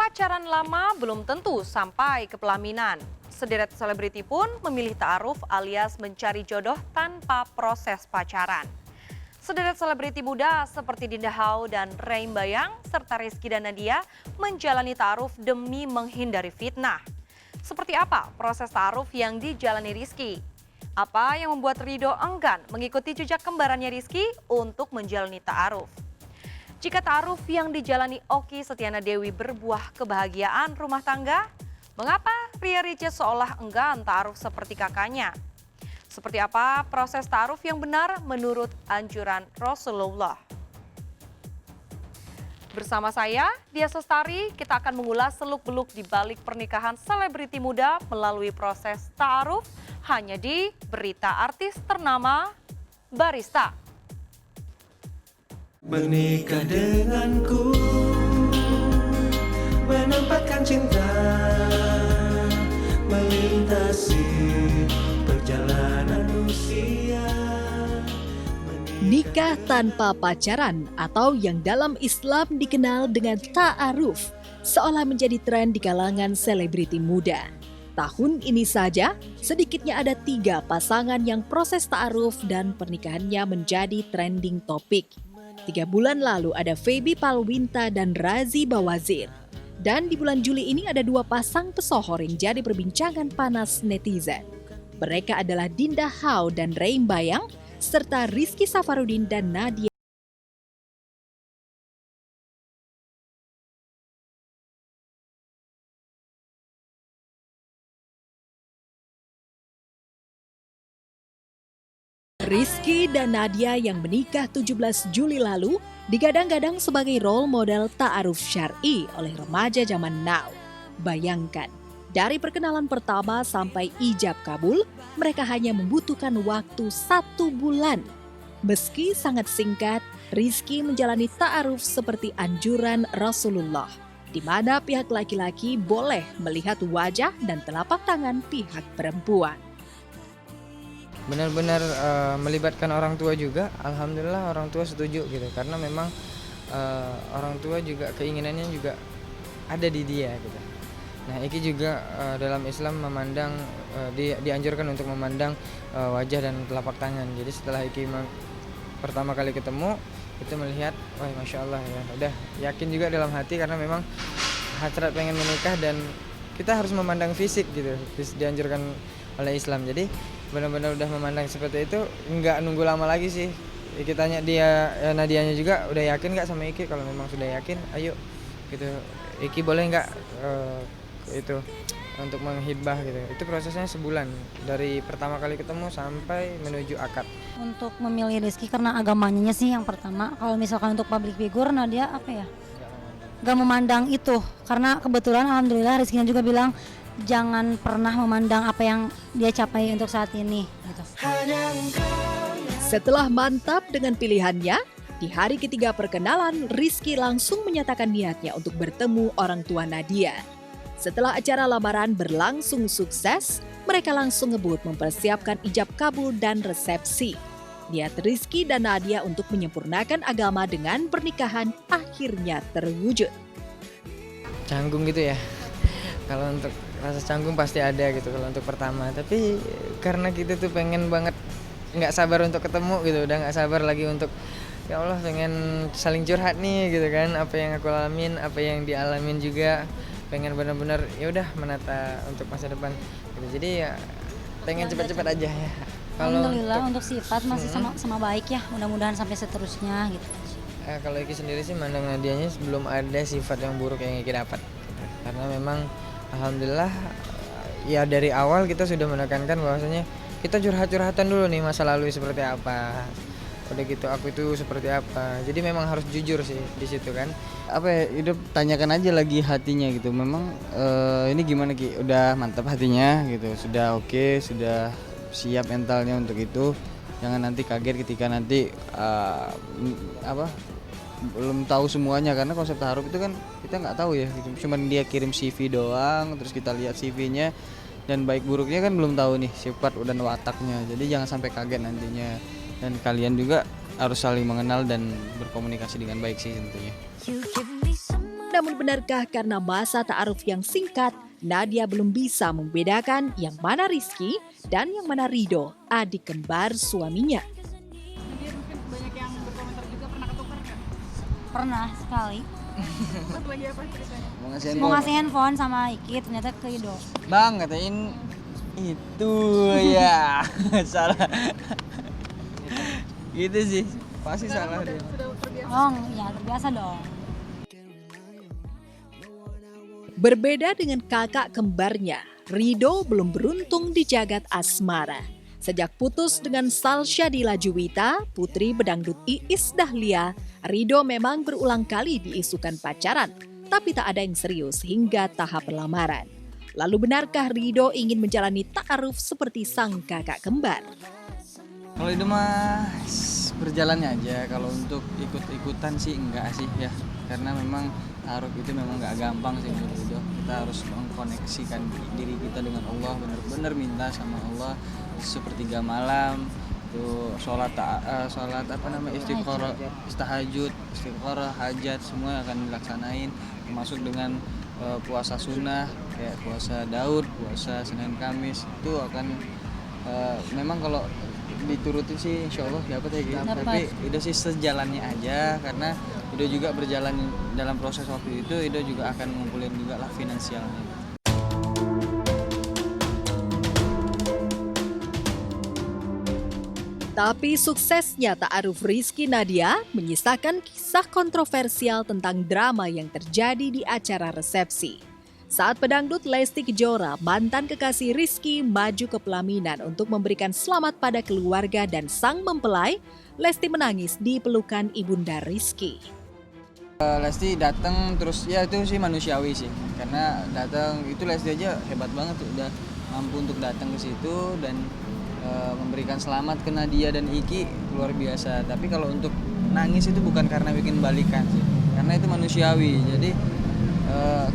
Pacaran lama belum tentu sampai ke pelaminan. Sederet selebriti pun memilih ta'aruf alias mencari jodoh tanpa proses pacaran. Sederet selebriti muda seperti Dinda Hau dan Reim Bayang serta Rizky dan Nadia menjalani ta'aruf demi menghindari fitnah. Seperti apa proses ta'aruf yang dijalani Rizky? Apa yang membuat Rido enggan mengikuti jejak kembarannya Rizky untuk menjalani ta'aruf? Jika ta'aruf yang dijalani Oki Setiana Dewi berbuah kebahagiaan rumah tangga, mengapa Ria Ricis seolah enggan ta'aruf seperti kakaknya? Seperti apa proses ta'aruf yang benar menurut anjuran Rasulullah? Bersama saya, Dia Sestari, kita akan mengulas seluk-beluk di balik pernikahan selebriti muda melalui proses ta'aruf hanya di Berita Artis Ternama Barista. Menikah denganku, menempatkan cinta, melintasi perjalanan usia. Nikah tanpa pacaran atau yang dalam Islam dikenal dengan ta'aruf seolah menjadi tren di kalangan selebriti muda. Tahun ini saja, sedikitnya ada 3 pasangan yang proses ta'aruf dan pernikahannya menjadi trending topik. 3 bulan lalu ada Feby Palwinta dan Razi Bawazir. Dan di bulan Juli ini ada 2 pasang pesohor yang jadi perbincangan panas netizen. Mereka adalah Dinda Hau dan Reim Bayang, serta Rizky Safarudin dan Nadia. Rizky dan Nadia yang menikah 17 Juli lalu digadang-gadang sebagai role model ta'aruf syar'i oleh remaja zaman now. Bayangkan, dari perkenalan pertama sampai ijab kabul, mereka hanya membutuhkan waktu 1 bulan. Meski sangat singkat, Rizky menjalani ta'aruf seperti anjuran Rasulullah, di mana pihak laki-laki boleh melihat wajah dan telapak tangan pihak perempuan. Benar-benar melibatkan orang tua juga. Alhamdulillah orang tua setuju gitu, karena memang orang tua juga keinginannya juga ada di dia gitu. Nah, Iki juga dalam Islam memandang dianjurkan untuk memandang wajah dan telapak tangan. Jadi setelah Iki pertama kali ketemu itu melihat, wah masya Allah ya, udah yakin juga dalam hati karena memang hasrat pengen menikah dan kita harus memandang fisik gitu, dianjurkan oleh Islam. Jadi benar-benar udah memandang seperti itu, nggak nunggu lama lagi sih. Iki tanya dia, Nadianya juga udah yakin nggak sama Iki? Kalau memang sudah yakin, ayo gitu. Iki boleh nggak itu untuk menghibah gitu. Itu prosesnya sebulan dari pertama kali ketemu sampai menuju akad. Untuk memilih Rizky karena agamanya sih yang pertama. Kalau misalkan untuk public figure, Nadia apa ya? Gak memandang itu, karena kebetulan alhamdulillah Rizky juga bilang jangan pernah memandang apa yang dia capai untuk saat ini gitu. Setelah mantap dengan pilihannya, di hari ketiga perkenalan, Rizky langsung menyatakan niatnya untuk bertemu orang tua Nadia. Setelah acara lamaran berlangsung sukses, mereka langsung ngebut mempersiapkan ijab kabul dan resepsi. Niat Rizky dan Nadia untuk menyempurnakan agama dengan pernikahan akhirnya terwujud. Canggung gitu ya. Kalau untuk rasa canggung pasti ada gitu kalau untuk pertama. Tapi karena kita tuh pengen banget, nggak sabar untuk ketemu gitu, udah nggak sabar lagi untuk ya Allah pengen saling curhat nih gitu kan, apa yang aku alamin, apa yang dialamin juga, pengen benar-benar ya udah menata untuk masa depan gitu. Jadi ya pengen cepat-cepat aja ya. Alhamdulillah untuk sifat masih sama baik ya, mudah-mudahan sampai seterusnya gitu. Kalau Iki sendiri sih mandang Nadianya belum ada sifat yang buruk yang Iki dapat gitu. Karena memang alhamdulillah ya dari awal kita sudah menekankan bahwasanya kita curhat-curhatan dulu nih masa lalu seperti apa. Udah gitu aku itu seperti apa. Jadi memang harus jujur sih di situ kan. Apa ya, hidup tanyakan aja lagi hatinya gitu. Memang ini gimana Ki? Udah mantap hatinya gitu. Sudah oke, sudah siap mentalnya untuk itu. Jangan nanti kaget ketika nanti belum tahu semuanya, karena konsep taaruf itu kan kita nggak tahu ya gitu. Cuman dia kirim CV doang, terus kita lihat CV-nya dan baik buruknya kan belum tahu nih sifat dan wataknya. Jadi jangan sampai kaget nantinya, dan kalian juga harus saling mengenal dan berkomunikasi dengan baik sih tentunya. Namun benarkah karena masa ta'aruf yang singkat, Nadia belum bisa membedakan yang mana Rizky dan yang mana Rido, adik kembar suaminya. Pernah sekali. Mau Mau ngasih handphone sama Iki, ternyata ke Rido. Bang, katain itu ya. Salah. Gitu sih. Pasti salah dia. Oh, ya terbiasa dong. Berbeda dengan kakak kembarnya, Rido belum beruntung di jagat asmara. Sejak putus dengan Salsyadila Juwita, putri bedangdut Iis Dahlia, Rido memang berulang kali diisukan pacaran, tapi tak ada yang serius hingga tahap lamaran. Lalu benarkah Rido ingin menjalani ta'aruf seperti sang kakak kembar? Kalau itu mah berjalannya aja. Kalau untuk ikut-ikutan sih enggak sih ya. Karena memang ta'aruf itu memang nggak gampang sih menurut Rido. Kita harus mengkoneksikan diri kita dengan Allah, benar-benar minta sama Allah sepertiga malam. Tuh sholat apa namanya istiqoroh, tahajud, istiqoroh, hajat semua akan dilaksanain. Termasuk dengan puasa sunnah kayak puasa Daud, puasa Senin Kamis itu akan memang kalau dituruti sih insya Allah dapat ya gitu. Tapi itu sih sejalannya aja karena Ido juga berjalan dalam proses waktu itu. Ido juga akan ngumpulin juga lah finansialnya. Tapi suksesnya ta'aruf Rizky Nadia menyisakan kisah kontroversial tentang drama yang terjadi di acara resepsi. Saat pedangdut Lesti Kejora, mantan kekasih Rizky, maju ke pelaminan untuk memberikan selamat pada keluarga dan sang mempelai, Lesti menangis di pelukan ibunda Rizky. Lesti datang terus ya itu sih manusiawi sih. Karena datang itu Lesti aja hebat banget udah mampu untuk datang ke situ dan memberikan selamat ke Nadia dan Iki luar biasa. Tapi kalau untuk nangis itu bukan karena bikin balikan sih. Karena itu manusiawi. Jadi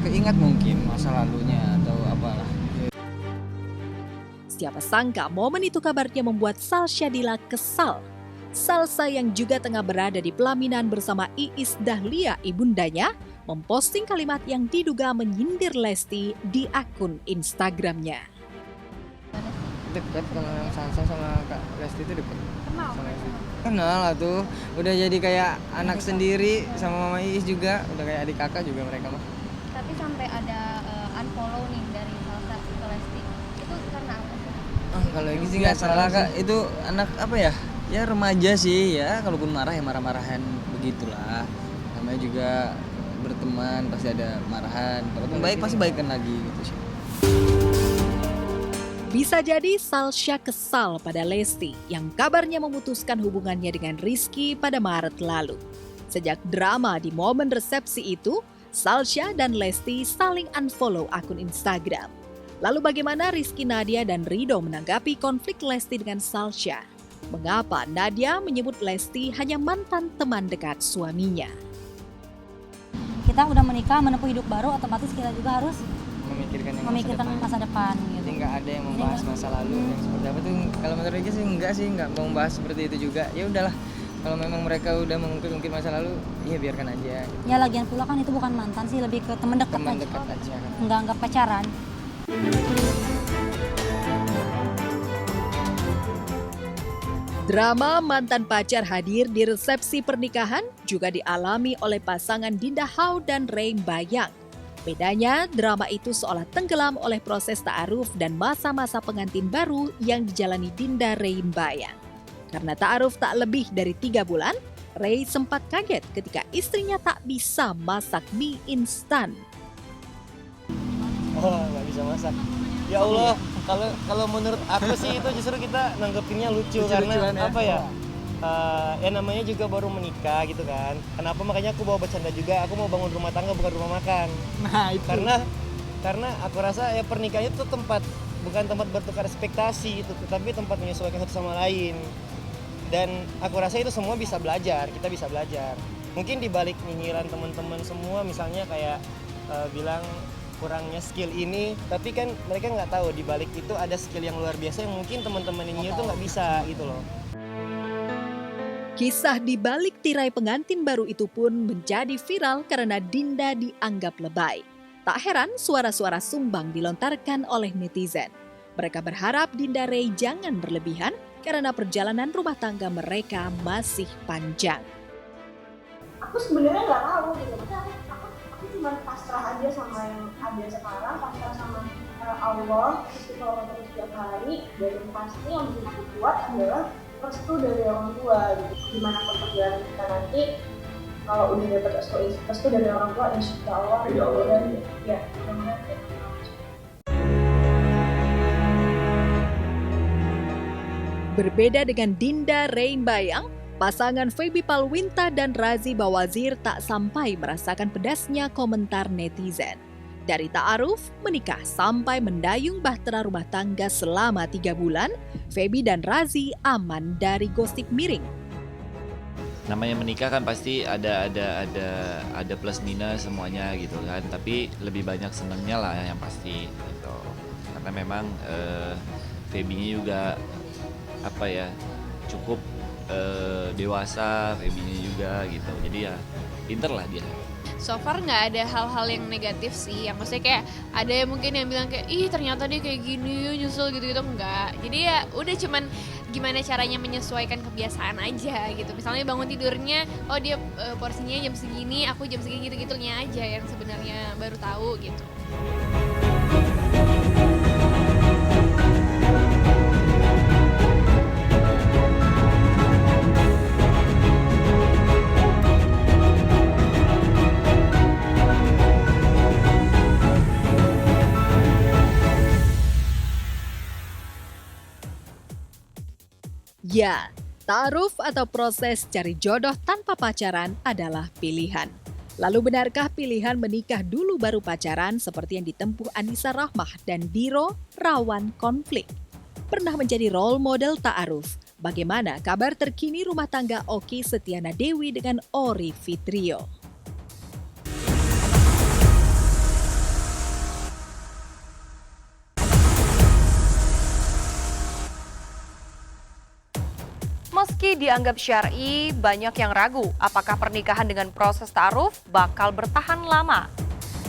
keingat mungkin masa lalunya atau apalah. Siapa sangka momen itu kabarnya membuat Salsyadila kesal. Salsa yang juga tengah berada di pelaminan bersama Iis Dahlia ibundanya memposting kalimat yang diduga menyindir Lesti di akun Instagramnya. Dekat kalau yang Salsa sama Kak Lesti itu dekat. Kenal lah tuh. Udah jadi kayak anak sendiri sama Mama Iis juga. Udah kayak adik kakak juga mereka mah. Tapi sampai ada unfollow nih dari Salsa ke Lesti, itu karena apa sih? Kalau ini sih Nggak salah Kak, itu anak apa ya? Ya remaja sih ya, kalaupun marah ya marah-marahan begitulah. Namanya juga berteman pasti ada marahan. Kalaupun baik pasti baikan lagi gitu sih. Bisa jadi Salsya kesal pada Lesti yang kabarnya memutuskan hubungannya dengan Rizky pada Maret lalu. Sejak drama di momen resepsi itu, Salsya dan Lesti saling unfollow akun Instagram. Lalu bagaimana Rizky Nadia dan Rido menanggapi konflik Lesti dengan Salsya? Mengapa Nadia menyebut Lesti hanya mantan teman dekat suaminya? Kita udah menikah, menempuh hidup baru, otomatis kita juga harus memikirkan masa depan gitu. Jadi nggak ada yang membahas masa lalu yang seperti apa tuh. Kalau menurut Ricky sih enggak mau membahas seperti itu juga. Ya udahlah. Kalau memang mereka udah mengungkit masa lalu, ya biarkan aja. Gitu. Ya lagian pula kan itu bukan mantan sih, lebih ke teman dekat Teman aja. dekat aja kan. Enggak pacaran. Drama mantan pacar hadir di resepsi pernikahan juga dialami oleh pasangan Dinda Hau dan Ray Bayang. Bedanya, drama itu seolah tenggelam oleh proses ta'aruf dan masa-masa pengantin baru yang dijalani Dinda Ray Bayang. Karena ta'aruf tak lebih dari 3 bulan, Ray sempat kaget ketika istrinya tak bisa masak mie instan. Oh, nggak bisa masak. Ya Allah, kalau menurut aku sih itu justru kita nanggepinnya lucu karena apa ya? Ya namanya juga baru menikah gitu kan. Kenapa makanya aku bawa bercanda juga. Aku mau bangun rumah tangga bukan rumah makan. Nah itu. Karena aku rasa ya pernikahan itu bukan tempat bertukar ekspektasi itu, tapi tempat menyesuaikan satu sama lain. Dan aku rasa itu semua bisa belajar. Kita bisa belajar. Mungkin di balik nyinyiran teman-teman semua, misalnya kayak bilang kurangnya skill ini, tapi kan mereka nggak tahu di balik itu ada skill yang luar biasa yang mungkin teman-teman ini tuh nggak bisa gitu loh. Kisah di balik tirai pengantin baru itu pun menjadi viral karena Dinda dianggap lebay. Tak heran suara-suara sumbang dilontarkan oleh netizen. Mereka berharap Dinda Ray jangan berlebihan karena perjalanan rumah tangga mereka masih panjang. Aku sebenarnya nggak tahu gitu, maksudnya aku cuma pasrah aja sama yang ada sekarang, pasrah sama Allah, istiqomah terus setiap hari, dan yang pasti yang bikin aku kuat adalah restu dari orang tua gitu. Gimana perjalanan kita nanti, kalau udah dapat restu dari orang tua, insya Allah mudah-mudahan ya mudah-mudahan. Berbeda dengan Dinda Ray Bayang, pasangan Feby Palwinta dan Razi Bawazir tak sampai merasakan pedasnya komentar netizen. Dari ta'aruf, menikah sampai mendayung bahtera rumah tangga selama 3 bulan, Feby dan Razi aman dari gosip miring. Namanya menikah kan pasti ada plus minus semuanya gitu kan, tapi lebih banyak senangnya lah yang pasti gitu. Karena memang Feby-nya juga cukup dewasa, Feby-nya juga gitu, jadi ya pinter lah dia. So far nggak ada hal-hal yang negatif sih, yang maksudnya kayak ada yang mungkin yang bilang kayak ih ternyata dia kayak gini nyusul gitu-gitu, enggak. Jadi ya udah cuman gimana caranya menyesuaikan kebiasaan aja gitu. Misalnya bangun tidurnya, oh dia porsinya jam segini, aku jam segini gitu-gitunya aja yang sebenarnya baru tahu gitu. Ya, ta'aruf atau proses cari jodoh tanpa pacaran adalah pilihan. Lalu benarkah pilihan menikah dulu baru pacaran seperti yang ditempuh Anissa Rahmah dan Diro rawan konflik? Pernah menjadi role model ta'aruf. Bagaimana kabar terkini rumah tangga Oki Setiana Dewi dengan Ori Fitrio? Meski dianggap syar'i, banyak yang ragu apakah pernikahan dengan proses ta'aruf bakal bertahan lama.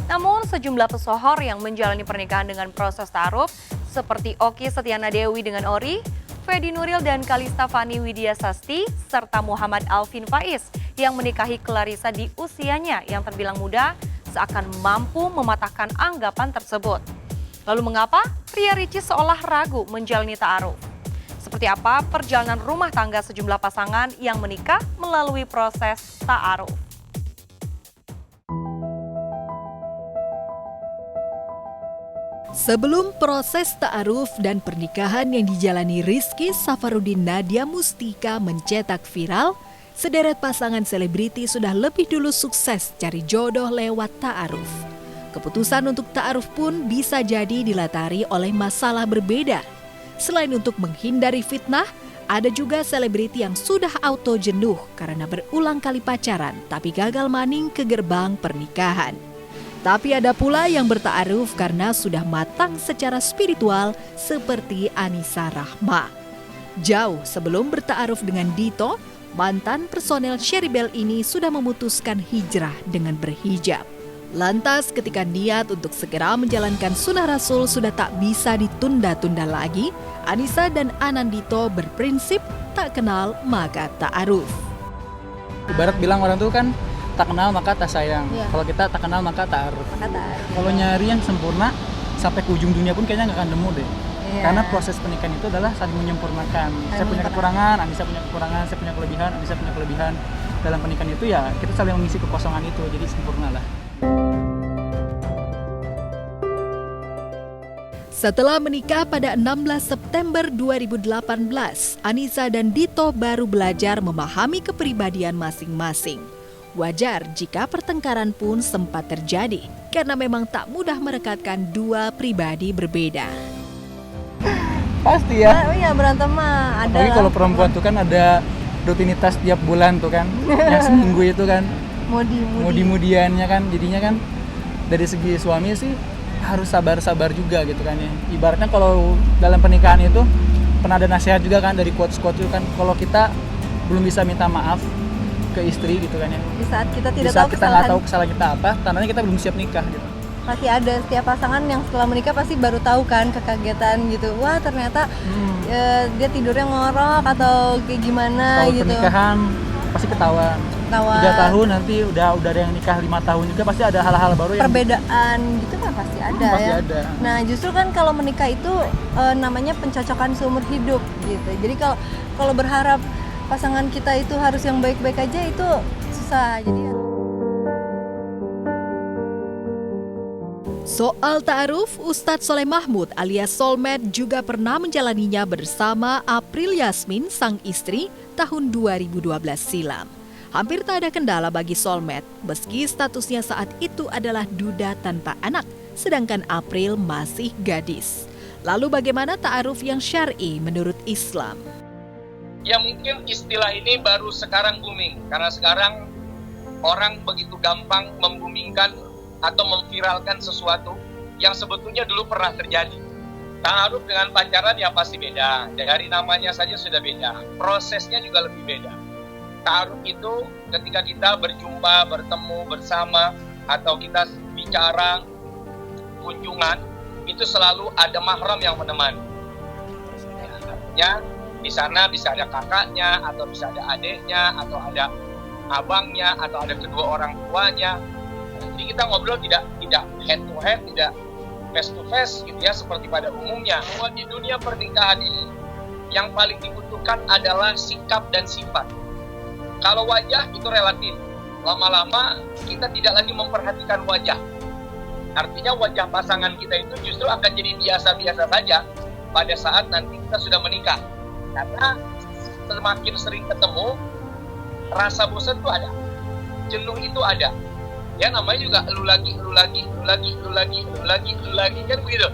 Namun sejumlah pesohor yang menjalani pernikahan dengan proses ta'aruf seperti Oki Setiana Dewi dengan Ori, Fedi Nuril dan Kalista Fani Widya Sasti, serta Muhammad Alvin Faiz yang menikahi Clarissa di usianya yang terbilang muda, seakan mampu mematahkan anggapan tersebut. Lalu mengapa pria Ricis seolah ragu menjalani ta'aruf? Seperti apa perjalanan rumah tangga sejumlah pasangan yang menikah melalui proses ta'aruf? Sebelum proses ta'aruf dan pernikahan yang dijalani Rizky Safarudin Nadia Mustika mencetak viral, sederet pasangan selebriti sudah lebih dulu sukses cari jodoh lewat ta'aruf. Keputusan untuk ta'aruf pun bisa jadi dilatari oleh masalah berbeda. Selain untuk menghindari fitnah, ada juga selebriti yang sudah auto jenuh karena berulang kali pacaran tapi gagal maning ke gerbang pernikahan. Tapi ada pula yang berta'aruf karena sudah matang secara spiritual seperti Anissa Rahmah. Jauh sebelum berta'aruf dengan Dito, mantan personel Sherry Bell ini sudah memutuskan hijrah dengan berhijab. Lantas ketika niat untuk segera menjalankan sunnah Rasul sudah tak bisa ditunda-tunda lagi, Anissa dan Anandito berprinsip tak kenal maka ta'aruf. Ibarat bilang orang tuh kan tak kenal maka tak sayang. Ya. Kalau kita tak kenal maka ta'aruf. Kalau nyari yang sempurna sampai ke ujung dunia pun kayaknya nggak akan nemu deh. Ya. Karena proses pernikahan itu adalah saling menyempurnakan. Saya punya kekurangan, Anissa punya kekurangan, saya punya kelebihan, Anissa punya kelebihan. Dalam pernikahan itu ya kita saling mengisi kekosongan itu, jadi sempurna lah. Setelah menikah pada 16 September 2018, Anissa dan Dito baru belajar memahami kepribadian masing-masing. Wajar jika pertengkaran pun sempat terjadi, karena memang tak mudah merekatkan dua pribadi berbeda. Pasti ya. Iya berantem mah ada. Apalagi kalau perempuan tuh kan ada rutinitas tiap bulan tuh kan, yang seminggu itu kan. Mudi-mudiannya kan, jadinya kan dari segi suami sih harus sabar-sabar juga gitu kan ya. Ibaratnya kalau dalam pernikahan itu pernah ada nasihat juga kan dari quotes-quotes itu kan, kalau kita belum bisa minta maaf ke istri gitu kan ya. Di saat kita Di tidak saat tahu kita nggak tahu kesalahan kita apa, tandanya kita belum siap nikah gitu. Pasti ada setiap pasangan yang setelah menikah pasti baru tahu kan kekagetan gitu. Wah ternyata dia tidurnya ngorok atau kayak gimana Kalau gitu. pernikahan pasti ketahuan. 3 tahun nanti udah ada yang nikah 5 tahun juga pasti ada hal-hal baru yang Perbedaan gitu kan pasti ada pasti ya. ada. Nah justru kan kalau menikah itu namanya pencocokan seumur hidup gitu. Jadi kalau berharap pasangan kita itu harus yang baik-baik aja itu susah. Jadi Soal ta'aruf, Ustadz Soleh Mahmud alias Solmed juga pernah menjalaninya bersama April Yasmin, sang istri, tahun 2012 silam. Hampir tak ada kendala bagi Solmed, meski statusnya saat itu adalah duda tanpa anak, sedangkan April masih gadis. Lalu bagaimana ta'aruf yang syar'i menurut Islam? Ya mungkin istilah ini baru sekarang booming, karena sekarang orang begitu gampang membumingkan atau memviralkan sesuatu yang sebetulnya dulu pernah terjadi. Ta'aruf dengan pacaran ya pasti beda, dari namanya saja sudah beda, prosesnya juga lebih beda. Ta'aruf itu ketika kita berjumpa, bertemu bersama, atau kita bicara, kunjungan, itu selalu ada mahram yang menemani. Artinya di sana bisa ada kakaknya, atau bisa ada adiknya, atau ada abangnya, atau ada kedua orang tuanya. Jadi kita ngobrol tidak head to head, tidak face to face gitu ya seperti pada umumnya. Di dunia pernikahan ini yang paling dibutuhkan adalah sikap dan sifat. Kalau wajah itu relatif. Lama-lama kita tidak lagi memperhatikan wajah. Artinya wajah pasangan kita itu justru akan jadi biasa-biasa saja pada saat nanti kita sudah menikah. Karena semakin sering ketemu, rasa bosan itu ada. Jenuh itu ada. Ya namanya juga lu lagi kan begitu.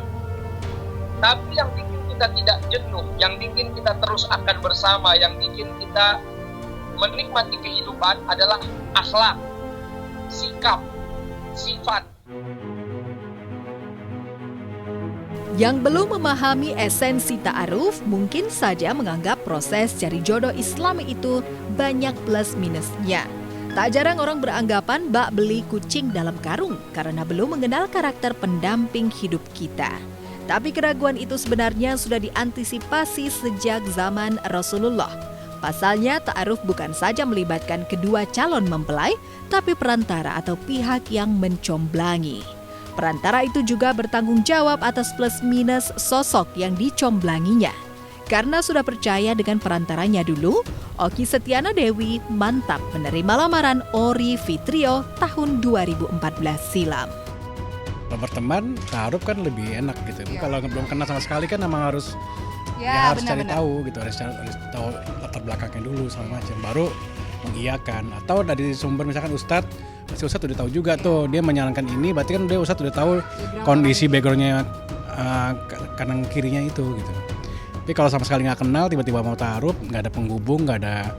Tapi yang bikin kita tidak jenuh, yang bikin kita terus akan bersama, yang bikin kita menikmati kehidupan adalah akhlak, sikap, sifat. Yang belum memahami esensi ta'aruf mungkin saja menganggap proses cari jodoh Islami itu banyak plus minusnya. Tak jarang orang beranggapan bak beli kucing dalam karung karena belum mengenal karakter pendamping hidup kita. Tapi keraguan itu sebenarnya sudah diantisipasi sejak zaman Rasulullah. Pasalnya ta'aruf bukan saja melibatkan kedua calon mempelai, tapi perantara atau pihak yang mencomblangi. Perantara itu juga bertanggung jawab atas plus minus sosok yang dicomblanginya. Karena sudah percaya dengan perantaranya dulu, Oki Setiana Dewi mantap menerima lamaran Ori Fitrio tahun 2014 silam. Kalau berteman, ta'aruf kan lebih enak gitu. Ya. Kalau belum kenal sama sekali kan memang harus harus cari tahu gitu, harus tahu latar belakangnya dulu segala macam, baru mengiyakan. Atau dari sumber misalkan Ustadz, pasti Ustadz udah tahu juga tuh, dia menyarankan ini, berarti kan dia Ustadz udah tahu kondisi backgroundnya kanan kirinya itu gitu. Tapi kalau sama sekali nggak kenal, tiba-tiba mau ta'aruf, nggak ada penghubung, nggak ada,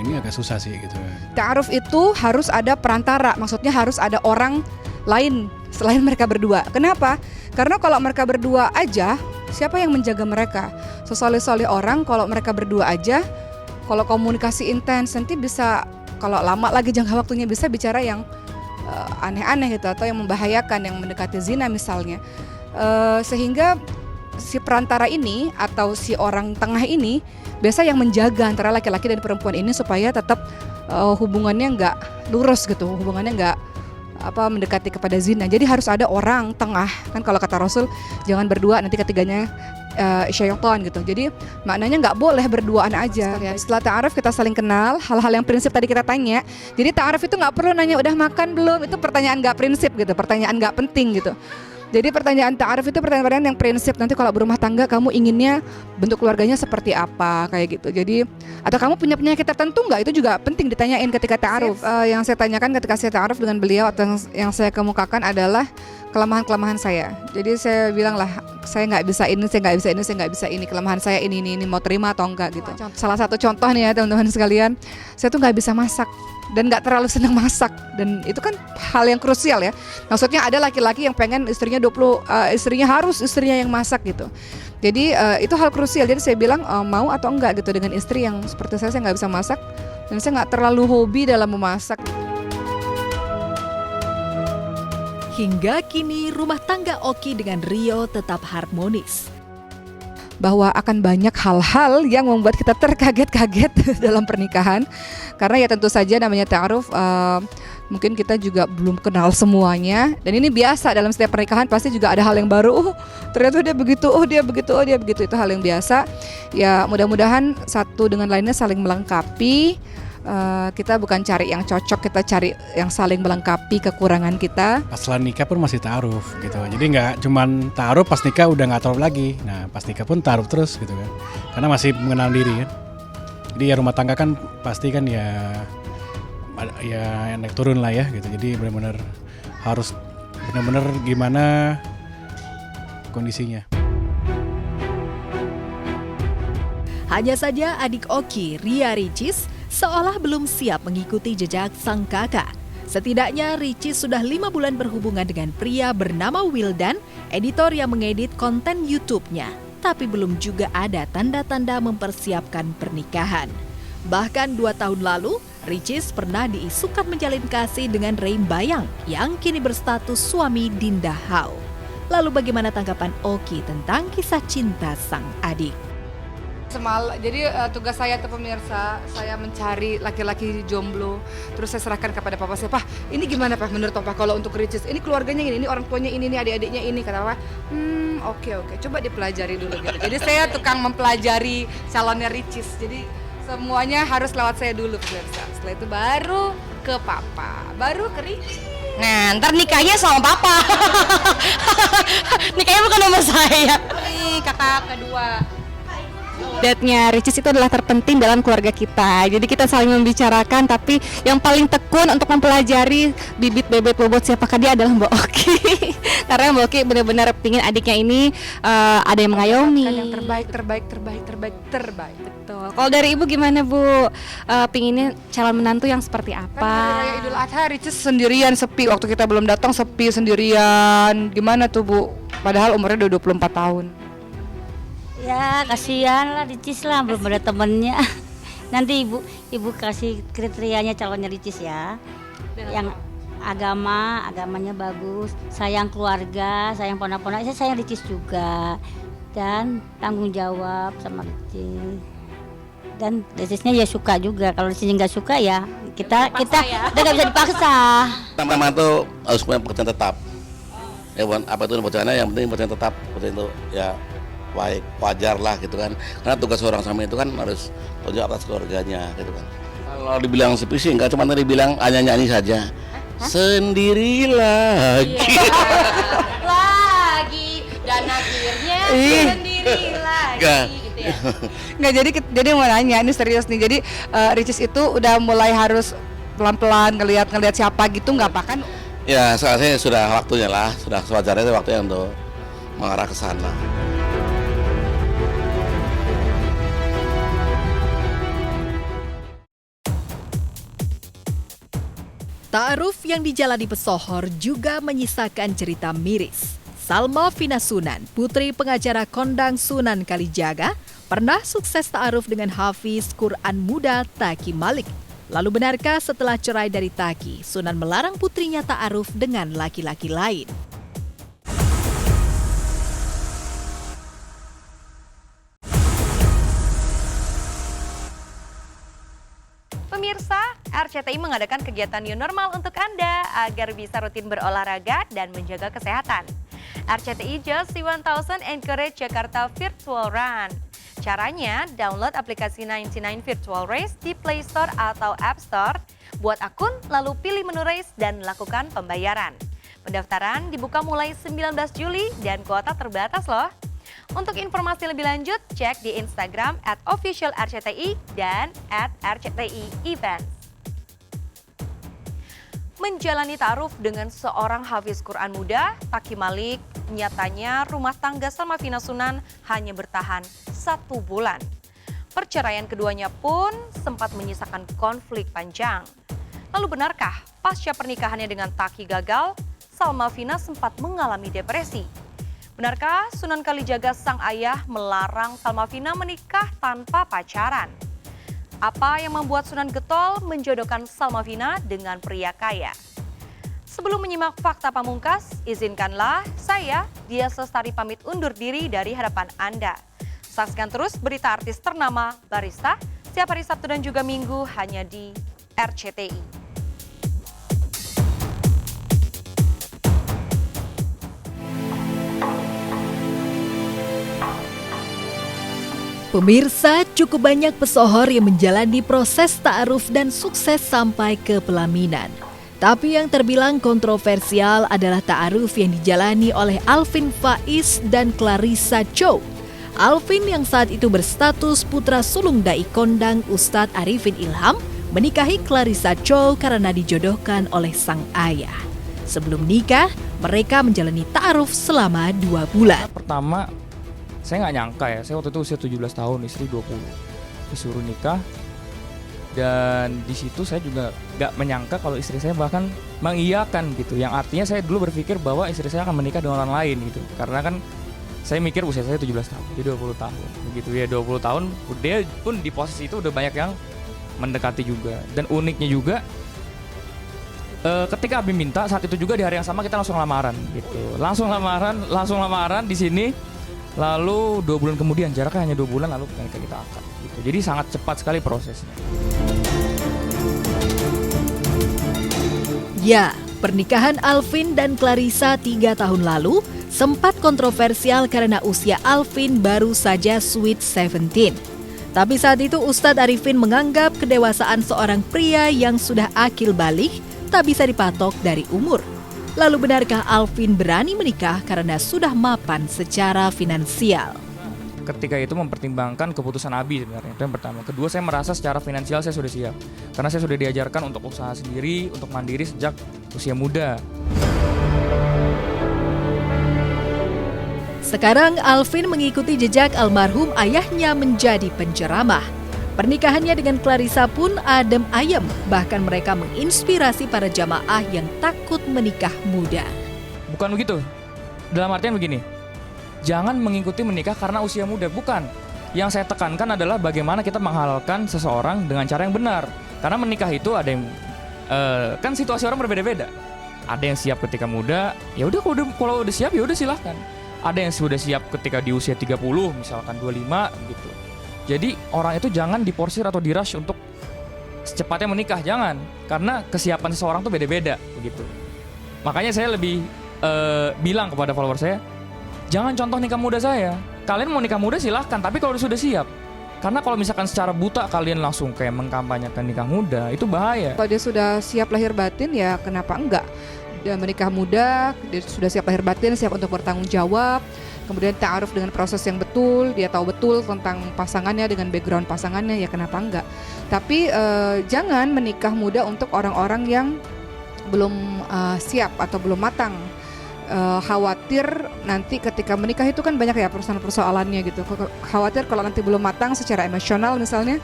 ini agak susah sih gitu. Ta'aruf itu harus ada perantara, maksudnya harus ada orang lain selain mereka berdua. Kenapa? Karena kalau mereka berdua aja, siapa yang menjaga mereka? Sesoleh-soleh orang, kalau mereka berdua aja, kalau komunikasi intens, nanti bisa, kalau lama lagi jangka waktunya bisa bicara yang aneh-aneh gitu, atau yang membahayakan, yang mendekati zina misalnya. Sehingga si perantara ini atau si orang tengah ini biasa yang menjaga antara laki-laki dan perempuan ini supaya tetap hubungannya nggak lurus gitu, hubungannya nggak mendekati kepada zina. Jadi harus ada orang tengah, kan kalau kata Rasul jangan berdua nanti ketiganya syaitan gitu. Jadi maknanya nggak boleh berduaan aja. Setelah ta'aruf kita saling kenal, hal-hal yang prinsip tadi kita tanya. Jadi ta'aruf itu nggak perlu nanya udah makan belum, itu pertanyaan nggak prinsip gitu, pertanyaan nggak penting gitu. Jadi pertanyaan ta'aruf itu pertanyaan yang prinsip, nanti kalau berumah tangga kamu inginnya bentuk keluarganya seperti apa kayak gitu. Jadi atau kamu punya penyakit tertentu nggak, itu juga penting ditanyain ketika ta'aruf. Yang saya tanyakan ketika saya ta'aruf dengan beliau atau yang saya kemukakan adalah kelemahan-kelemahan saya. Jadi saya bilang lah, saya nggak bisa ini, saya nggak bisa ini, saya nggak bisa ini, kelemahan saya ini, mau terima atau enggak gitu. Salah satu contoh nih ya teman-teman sekalian, saya tuh nggak bisa masak dan nggak terlalu senang masak, dan itu kan hal yang krusial ya. Maksudnya ada laki-laki yang pengen istrinya harus istrinya yang masak gitu. Jadi itu hal krusial. Jadi saya bilang mau atau enggak gitu dengan istri yang seperti saya nggak bisa masak dan saya nggak terlalu hobi dalam memasak. Hingga kini rumah tangga Oki dengan Rio tetap harmonis. Bahwa akan banyak hal-hal yang membuat kita terkaget-kaget dalam pernikahan. Karena ya tentu saja namanya ta'aruf, mungkin kita juga belum kenal semuanya. Dan ini biasa dalam setiap pernikahan pasti juga ada hal yang baru. Oh ternyata dia begitu, oh dia begitu, oh dia begitu. Itu hal yang biasa. Ya mudah-mudahan satu dengan lainnya saling melengkapi. Kita bukan cari yang cocok, kita cari yang saling melengkapi kekurangan kita. Pas setelah nikah pun masih ta'aruf gitu. Jadi nggak cuman ta'aruf pas nikah udah nggak ta'aruf lagi. Nah pas nikah pun ta'aruf terus gitu kan. Karena masih mengenal diri kan. Jadi ya rumah tangga kan pasti kan ya naik turun lah ya gitu. Jadi benar-benar harus benar-benar gimana kondisinya. Hanya saja adik Oki, Ria Ricis, seolah belum siap mengikuti jejak sang kakak. Setidaknya Ricis sudah 5 bulan berhubungan dengan pria bernama Wildan, editor yang mengedit konten YouTube-nya. Tapi belum juga ada tanda-tanda mempersiapkan pernikahan. Bahkan 2 tahun lalu, Ricis pernah diisukan menjalin kasih dengan Ray Bayang yang kini berstatus suami Dinda Hao. Lalu bagaimana tanggapan Oki tentang kisah cinta sang adik? Jadi tugas saya tuh pemirsa, saya mencari laki-laki jomblo, terus saya serahkan kepada papa saya. Pak, ini gimana Pak menurut Papa kalau untuk Ricis? Ini keluarganya ini orang tuanya ini adik-adiknya ini. Kata Papa, oke, coba dipelajari dulu gitu. Jadi saya tukang mempelajari calonnya Ricis. Jadi semuanya harus lewat saya dulu pemirsa. Setelah itu baru ke Papa, baru ke Ricis. Nah, ntar nikahnya sama papa. Nikahnya bukan sama saya. Nih kakak kedua. Date-nya Ricis itu adalah terpenting dalam keluarga kita. Jadi kita saling membicarakan, tapi yang paling tekun untuk mempelajari bibit bebet bobot siapakah dia adalah Mbak Oki. Karena Mbak Oki benar-benar pingin adiknya ini ada yang mengayomi. Yang terbaik. Betul. Kalau dari Ibu gimana Bu? Pinginnya calon menantu yang seperti apa? Kan hari raya Idul Adha Ricis sendirian sepi, waktu kita belum datang sepi sendirian. Gimana tuh Bu? Padahal umurnya udah 24 tahun. Ya kasihan lah Ricis lah, belum ada temennya. Nanti ibu kasih kriterianya calonnya Ricis ya. Yang agamanya bagus, sayang keluarga, sayang ponak-ponak. Saya sayang Ricis juga, dan tanggung jawab sama Ricis. Dan Ricisnya ya suka juga. Kalau Ricisnya nggak suka ya kita udah nggak bisa dipaksa. Pertama tuh harus punya pekerjaan tetap. Ya apa itu pekerjaannya, yang penting pekerjaan tetap seperti itu ya. Baik, wajar lah gitu kan, karena tugas seorang suami itu kan harus tanggung jawab atas keluarganya gitu kan. Kalau dibilang sepi sih enggak, cuma tadi bilang hanya nyanyi saja. Sendiri lagi dan akhirnya sendiri lagi gitu ya. Nggak, jadi mau nanya, ini serius nih. Jadi Ricis itu udah mulai harus pelan-pelan ngelihat siapa gitu nggak apa kan? Ya sekarang sudah waktunya lah, sudah sewajarnya waktunya untuk mengarah ke sana. Ta'aruf yang dijalani pesohor juga menyisakan cerita miris. Salma Vina Sunan, putri pengacara Kondang Sunan Kalijaga, pernah sukses ta'aruf dengan Hafiz Quran muda Taki Malik. Lalu benarkah setelah cerai dari Taki, Sunan melarang putrinya ta'aruf dengan laki-laki lain? Pemirsa, RCTI mengadakan kegiatan new normal untuk Anda agar bisa rutin berolahraga dan menjaga kesehatan. RCTI Just 1000 Encourage Jakarta Virtual Run. Caranya, download aplikasi 99 Virtual Race di Play Store atau App Store, buat akun, lalu pilih menu race dan lakukan pembayaran. Pendaftaran dibuka mulai 19 Juli dan kuota terbatas loh. Untuk informasi lebih lanjut, cek di Instagram @officialrcti dan @rcti-events. Menjalani ta'aruf dengan seorang hafiz Quran muda, Taki Malik nyatanya rumah tangga Salma Vina Sunan hanya bertahan 1 bulan. Perceraian keduanya pun sempat menyisakan konflik panjang. Lalu benarkah pasca pernikahannya dengan Taki gagal, Salma Vina sempat mengalami depresi? Benarkah Sunan Kalijaga sang ayah melarang Salma Vina menikah tanpa pacaran? Apa yang membuat Sunan Getol menjodohkan Salma Vina dengan pria kaya? Sebelum menyimak fakta pamungkas, izinkanlah saya, Dia Lestari, pamit undur diri dari hadapan Anda. Saksikan terus berita artis ternama Barista setiap hari Sabtu dan juga Minggu hanya di RCTI. Pemirsa, cukup banyak pesohor yang menjalani proses ta'aruf dan sukses sampai ke pelaminan. Tapi yang terbilang kontroversial adalah ta'aruf yang dijalani oleh Alvin Faiz dan Clarissa Chow. Alvin yang saat itu berstatus putra sulung dai kondang Ustadz Arifin Ilham menikahi Clarissa Chow karena dijodohkan oleh sang ayah. Sebelum nikah, mereka menjalani ta'aruf selama 2 bulan. Pertama, saya nggak nyangka ya, saya waktu itu usia 17 tahun, istri 20. Disuruh nikah, dan di situ saya juga nggak menyangka kalau istri saya bahkan mengiyakan gitu. Yang artinya saya dulu berpikir bahwa istri saya akan menikah dengan orang lain gitu. Karena kan saya mikir usia saya 17 tahun, dia 20 tahun. Begitu ya 20 tahun, dia pun di posisi itu udah banyak yang mendekati juga. Dan uniknya juga, ketika Abi minta, saat itu juga di hari yang sama kita langsung lamaran gitu. Langsung lamaran di sini. Lalu 2 bulan kemudian, jaraknya hanya 2 bulan, lalu kita akad gitu. Jadi sangat cepat sekali prosesnya. Ya, pernikahan Alvin dan Clarissa 3 tahun lalu sempat kontroversial karena usia Alvin baru saja sweet 17. Tapi saat itu Ustadz Arifin menganggap kedewasaan seorang pria yang sudah akil balik tak bisa dipatok dari umur. Lalu benarkah Alvin berani menikah karena sudah mapan secara finansial? Ketika itu mempertimbangkan keputusan Abi sebenarnya, itu yang pertama. Kedua, saya merasa secara finansial saya sudah siap. Karena saya sudah diajarkan untuk usaha sendiri, untuk mandiri sejak usia muda. Sekarang Alvin mengikuti jejak almarhum ayahnya menjadi penceramah. Pernikahannya dengan Clarissa pun adem ayem, bahkan mereka menginspirasi para jamaah yang takut menikah muda. Bukan begitu, dalam artian begini, jangan mengikuti menikah karena usia muda, bukan. Yang saya tekankan adalah bagaimana kita menghalalkan seseorang dengan cara yang benar. Karena menikah itu ada yang, kan situasi orang berbeda-beda. Ada yang siap ketika muda, ya udah kalau udah siap ya udah silahkan. Ada yang sudah siap ketika di usia 30, misalkan 25 gitu. Jadi orang itu jangan diporsir atau dirush untuk secepatnya menikah, jangan. Karena kesiapan seseorang tuh beda-beda begitu. Makanya saya lebih bilang kepada follower saya, jangan contoh nikah muda saya. Kalian mau nikah muda silahkan, tapi kalau sudah siap. Karena kalau misalkan secara buta kalian langsung kayak mengkampanyekan nikah muda, itu bahaya. Kalau dia sudah siap lahir batin, ya kenapa enggak? Dia menikah muda, dia sudah siap lahir batin, siap untuk bertanggung jawab. Kemudian ta'aruf dengan proses yang betul, dia tahu betul tentang pasangannya, dengan background pasangannya, ya kenapa enggak. Tapi jangan menikah muda untuk orang-orang yang belum siap atau belum matang. Khawatir nanti ketika menikah itu kan banyak ya persoalan-persoalannya gitu. Khawatir kalau nanti belum matang secara emosional misalnya,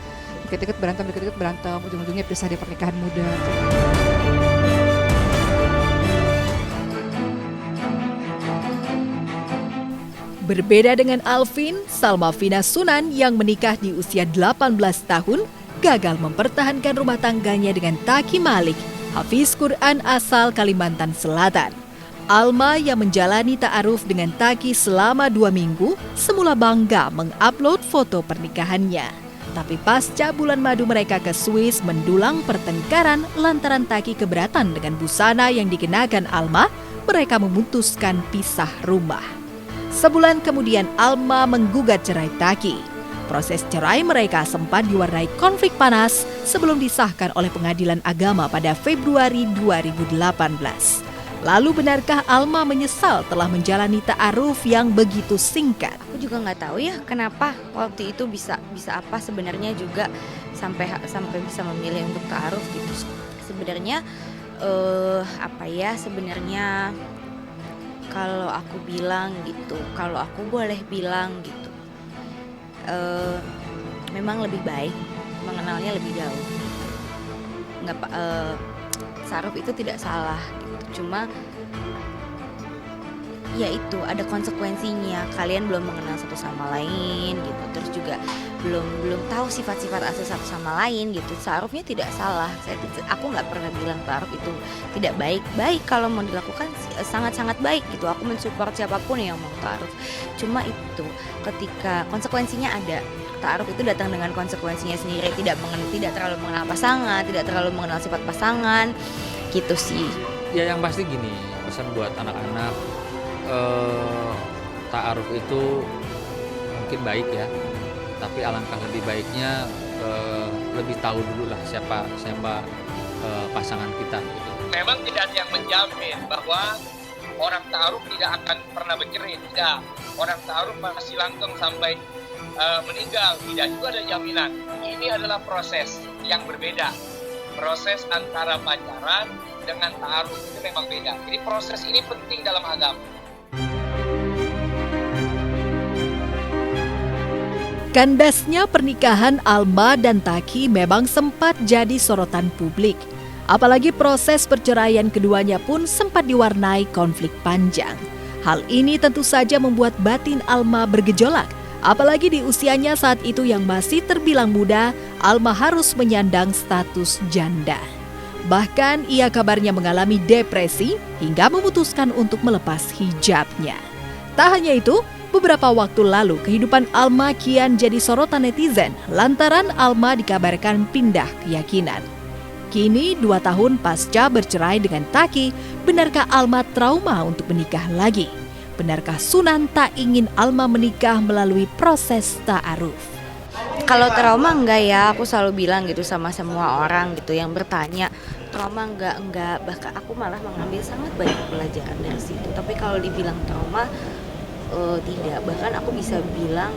dikit-dikit berantem, ujung-ujungnya pisah di pernikahan muda. Berbeda dengan Alvin, Salma Vina Sunan yang menikah di usia 18 tahun gagal mempertahankan rumah tangganya dengan Taki Malik, hafiz Quran asal Kalimantan Selatan. Alma yang menjalani ta'aruf dengan Taki selama 2 minggu semula bangga mengupload foto pernikahannya. Tapi pasca bulan madu mereka ke Swiss mendulang pertengkaran lantaran Taki keberatan dengan busana yang dikenakan Alma, mereka memutuskan pisah rumah. Sebulan kemudian Alma menggugat cerai Taki. Proses cerai mereka sempat diwarnai konflik panas sebelum disahkan oleh Pengadilan Agama pada Februari 2018. Lalu benarkah Alma menyesal telah menjalani ta'aruf yang begitu singkat? Aku juga nggak tahu ya kenapa waktu itu bisa apa sebenarnya juga sampai bisa memilih untuk ta'aruf gitu. Sebenarnya sebenarnya kalau aku bilang gitu, kalau aku boleh bilang gitu, memang lebih baik mengenalnya lebih jauh. Nggak, ta'aruf itu tidak salah gitu. Cuma ya itu ada konsekuensinya. Kalian belum mengenal satu sama lain gitu. Terus juga belum tahu sifat-sifat asli satu sama lain gitu. Ta'arufnya tidak salah. Aku nggak pernah bilang ta'aruf itu tidak baik. Baik kalau mau dilakukan sangat-sangat baik gitu. Aku mensupport siapapun yang mau ta'aruf. Cuma itu ketika konsekuensinya ada. Ta'aruf itu datang dengan konsekuensinya sendiri. Tidak terlalu mengenal pasangan, tidak terlalu mengenal sifat pasangan gitu sih. Ya yang pasti gini, pesan buat anak-anak, ta'aruf itu mungkin baik ya, tapi alangkah lebih baiknya lebih tahu dulu lah siapa pasangan kita gitu. Memang tidak ada yang menjamin bahwa orang ta'aruf tidak akan pernah bercerai, tidak. Orang ta'aruf masih langgeng sampai meninggal, tidak juga ada jaminan. Ini adalah proses yang berbeda. Proses antara pacaran dengan ta'aruf itu memang beda. Jadi proses ini penting dalam agama. Kandasnya pernikahan Alma dan Taki memang sempat jadi sorotan publik. Apalagi proses perceraian keduanya pun sempat diwarnai konflik panjang. Hal ini tentu saja membuat batin Alma bergejolak. Apalagi di usianya saat itu yang masih terbilang muda, Alma harus menyandang status janda. Bahkan ia kabarnya mengalami depresi hingga memutuskan untuk melepas hijabnya. Tak hanya itu, beberapa waktu lalu kehidupan Alma kian jadi sorotan netizen lantaran Alma dikabarkan pindah keyakinan. Kini 2 tahun pasca bercerai dengan Taki, benarkah Alma trauma untuk menikah lagi? Benarkah Sunan tak ingin Alma menikah melalui proses ta'aruf? Kalau trauma enggak ya, aku selalu bilang gitu sama semua orang gitu yang bertanya. Trauma enggak, bahkan aku malah mengambil sangat banyak pelajaran dari situ. Tapi kalau dibilang trauma, tidak. Bahkan aku bisa bilang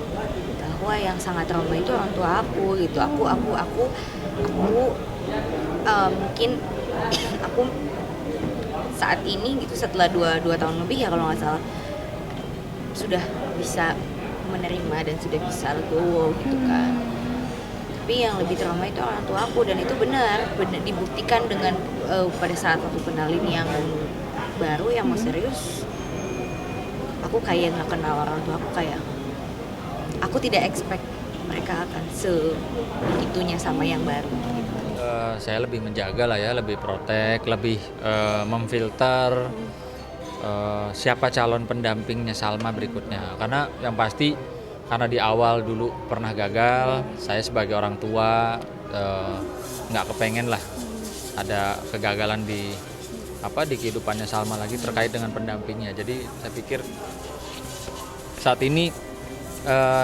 bahwa yang sangat trauma itu orang tua aku gitu. Aku mungkin aku saat ini gitu setelah 2 tahun lebih ya kalau nggak salah sudah bisa menerima dan sudah bisa legowo gitu kan. Tapi yang lebih trauma itu orang tua aku, dan itu benar dibuktikan dengan pada saat waktu kenalin yang baru yang mau serius, aku kayak nggak kenal orang tua aku, kayak aku tidak expect mereka akan sebegitunya sama yang baru gitu. Saya lebih menjaga lah ya, lebih protek, lebih memfilter siapa calon pendampingnya Salma berikutnya. Karena yang pasti karena di awal dulu pernah gagal, saya sebagai orang tua nggak kepengen lah ada kegagalan di kehidupannya Salma lagi terkait dengan pendampingnya. Jadi saya pikir saat ini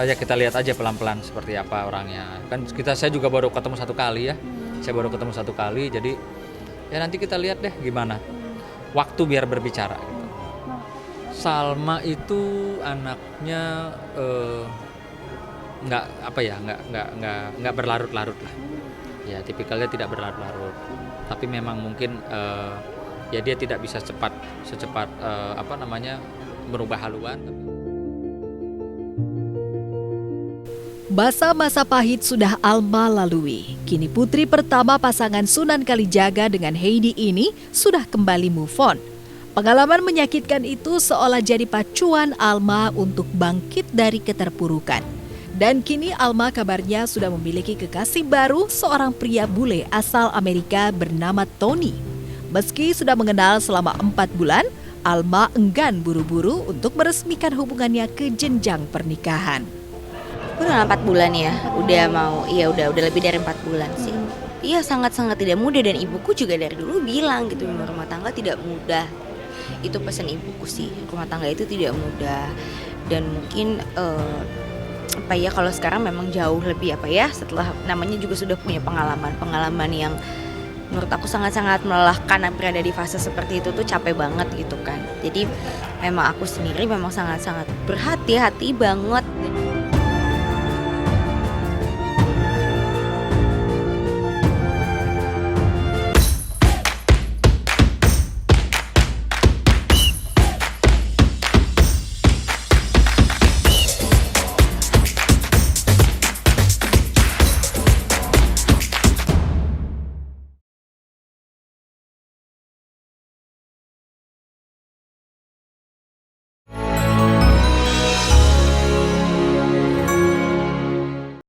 ya kita lihat aja pelan-pelan seperti apa orangnya. Kan saya juga baru ketemu 1 kali ya. Saya baru ketemu 1 kali, jadi ya nanti kita lihat deh gimana. Waktu biar berbicara gitu. Salma itu anaknya nggak berlarut-larut lah. Ya tipikalnya tidak berlarut-larut. Tapi memang mungkin ya dia tidak bisa secepat merubah haluan. Masa-masa pahit sudah Alma lalui. Kini putri pertama pasangan Sunan Kalijaga dengan Heidi ini sudah kembali move on. Pengalaman menyakitkan itu seolah jadi pacuan Alma untuk bangkit dari keterpurukan. Dan kini Alma kabarnya sudah memiliki kekasih baru, seorang pria bule asal Amerika bernama Tony. Meski sudah mengenal selama 4 bulan, Alma enggan buru-buru untuk meresmikan hubungannya ke jenjang pernikahan. Udah 4 bulan ya, udah lebih dari 4 bulan sih. Iya, sangat-sangat tidak mudah, dan ibuku juga dari dulu bilang gitu, rumah tangga tidak mudah. Itu pesan ibuku sih, rumah tangga itu tidak mudah. Dan mungkin kalau sekarang memang jauh lebih setelah namanya juga sudah punya pengalaman yang menurut aku sangat-sangat melelahkan. Berada di fase seperti itu tuh capek banget gitu kan. Jadi memang aku sendiri memang sangat-sangat berhati-hati banget.